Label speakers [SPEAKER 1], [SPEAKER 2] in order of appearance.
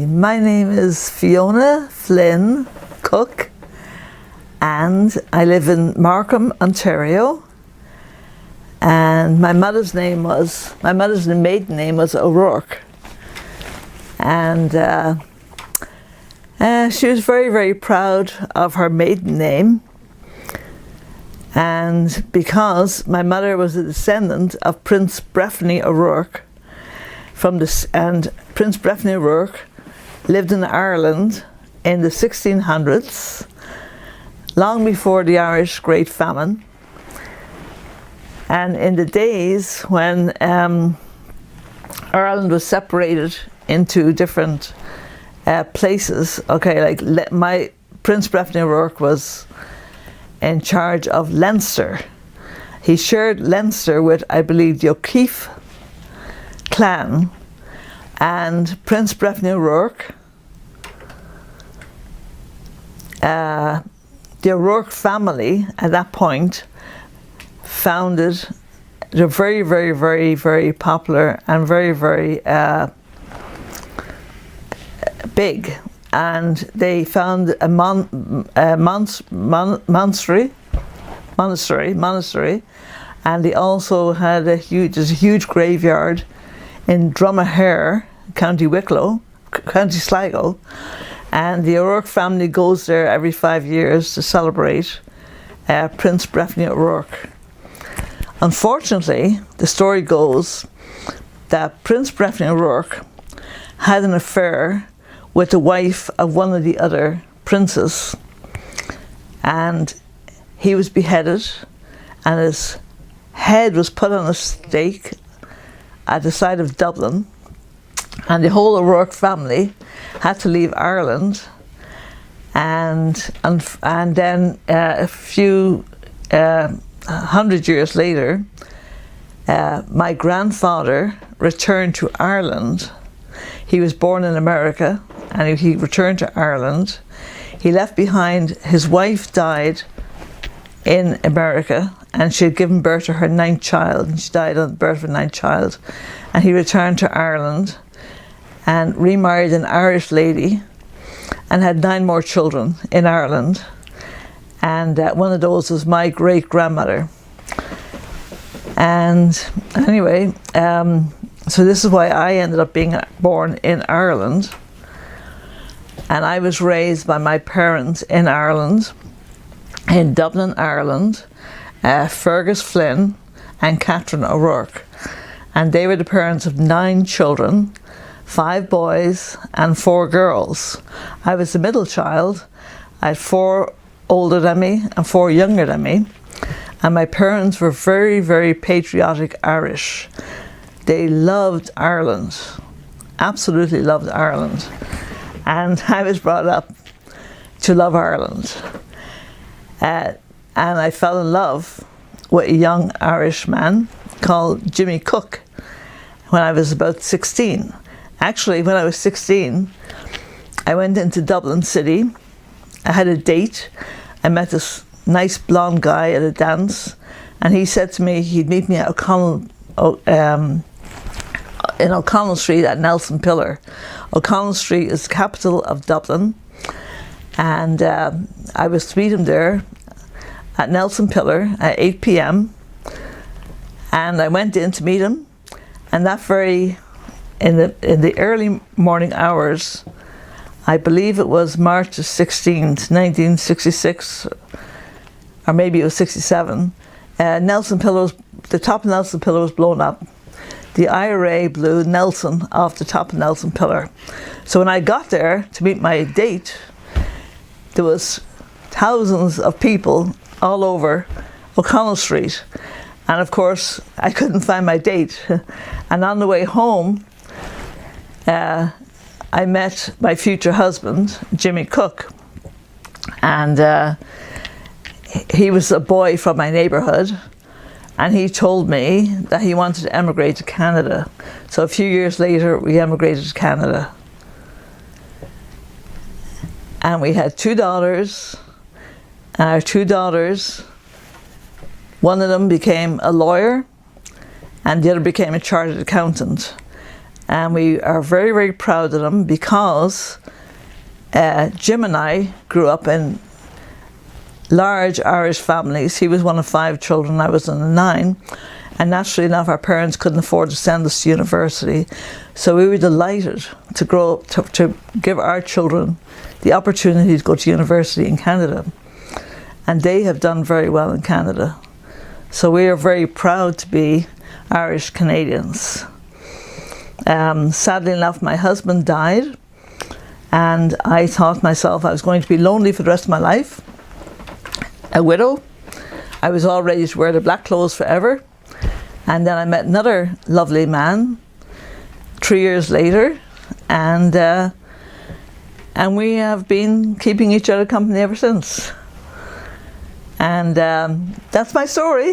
[SPEAKER 1] My name is Fiona Flynn Cooke and I live in Markham, Ontario, and my mother's maiden name was O'Rourke, and she was very, very proud of her maiden name. And because my mother was a descendant of Prince Breffni O'Rourke, and Prince Breffni O'Rourke lived in Ireland in the 1600s, long before the Irish Great Famine, and in the days when Ireland was separated into different places. Okay, like my Prince Breffni O'Rourke was in charge of Leinster. He shared Leinster with, I believe, the O'Keefe clan, and Prince Breffni O'Rourke, the O'Rourke family at that point founded, they're very, very, very, very popular and very, very big, and they found a monastery, and they also had there's a huge graveyard in Dromahare, County Wicklow, County Sligo, and the O'Rourke family goes there every 5 years to celebrate Prince Breffni O'Rourke. Unfortunately, the story goes that Prince Breffni O'Rourke had an affair with the wife of one of the other princes, and he was beheaded and his head was put on a stake at the side of Dublin, and the whole O'Rourke family had to leave Ireland, and then a few 100 years later, my grandfather returned to Ireland. He was born in America and he returned to Ireland. He left behind, his wife died in America and she had given birth to her 9th child, and she died on the birth of her 9th child, and he returned to Ireland and remarried an Irish lady and had 9 more children in Ireland, and one of those was my great-grandmother. And anyway, so this is why I ended up being born in Ireland, and I was raised by my parents in Ireland, in Dublin, Ireland, Fergus Flynn and Catherine O'Rourke, and they were the parents of 9 children, 5 boys and 4 girls. I was the middle child. I had 4 older than me and 4 younger than me, and my parents were very, very patriotic Irish. They loved Ireland, absolutely loved Ireland, and I was brought up to love Ireland, and I fell in love with a young Irish man called Jimmy Cooke when I was about 16. Actually, when I was 16, I went into Dublin City. I had a date. I met this nice blonde guy at a dance, and he said to me he'd meet me at in O'Connell Street at Nelson Pillar. O'Connell Street is the capital of Dublin, and I was to meet him there at Nelson Pillar at 8 p.m. and I went in to meet him, and that in the early morning hours, I believe it was March the 16th, 1966, or maybe it was 67, Nelson Pillar, the top of Nelson Pillar was blown up. The IRA blew Nelson off the top of Nelson Pillar. So when I got there to meet my date, there was thousands of people all over O'Connell Street. And of course, I couldn't find my date. And on the way home, I met my future husband, Jimmy Cooke. And he was a boy from my neighborhood. And he told me that he wanted to emigrate to Canada. So a few years later, we emigrated to Canada. And we had 2 daughters. And our 2 daughters, one of them became a lawyer and the other became a chartered accountant. And we are very, very proud of him because Jim and I grew up in large Irish families. He was one of 5 children, I was one of 9. And naturally enough, our parents couldn't afford to send us to university. So we were delighted to grow up, to give our children the opportunity to go to university in Canada. And they have done very well in Canada. So we are very proud to be Irish Canadians. Sadly enough, my husband died, and I thought myself I was going to be lonely for the rest of my life. A widow. I was all ready to wear the black clothes forever. And then I met another lovely man 3 years later, and we have been keeping each other company ever since. And that's my story.